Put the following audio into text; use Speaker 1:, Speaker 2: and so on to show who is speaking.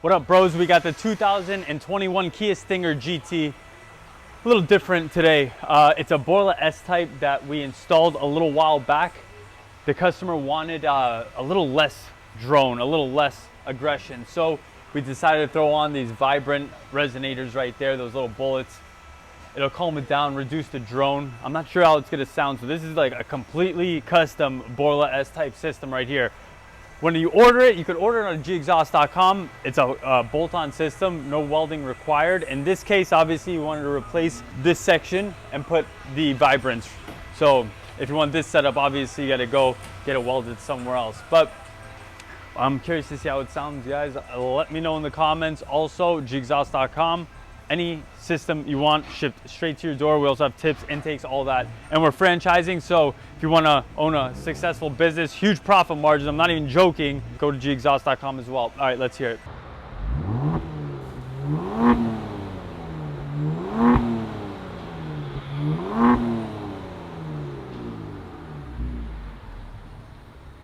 Speaker 1: What up, bros? We got the 2021 Kia Stinger GT. A little different today. It's a Borla S type that we installed a little while back. The customer wanted a little less drone, a little less aggression. So we decided to throw on these vibrant resonators right there, those little bullets. It'll calm it down, reduce the drone. I'm not sure how it's gonna sound. So this is like a completely custom Borla S type system right here. When you order it, you could order it on gexhaust.com. It's a bolt-on system, no welding required. In this case, obviously you wanted to replace this section and put the vibrance. So if you want this setup, obviously you gotta go get it welded somewhere else. But I'm curious to see how it sounds, guys. Let me know in the comments. Also, gexhaust.com. Any system you want shipped straight to your door. We also have tips, intakes, all that. And we're franchising, so if you want to own a successful business, huge profit margins, I'm not even joking, go to gexhaust.com as well. All right, let's hear it.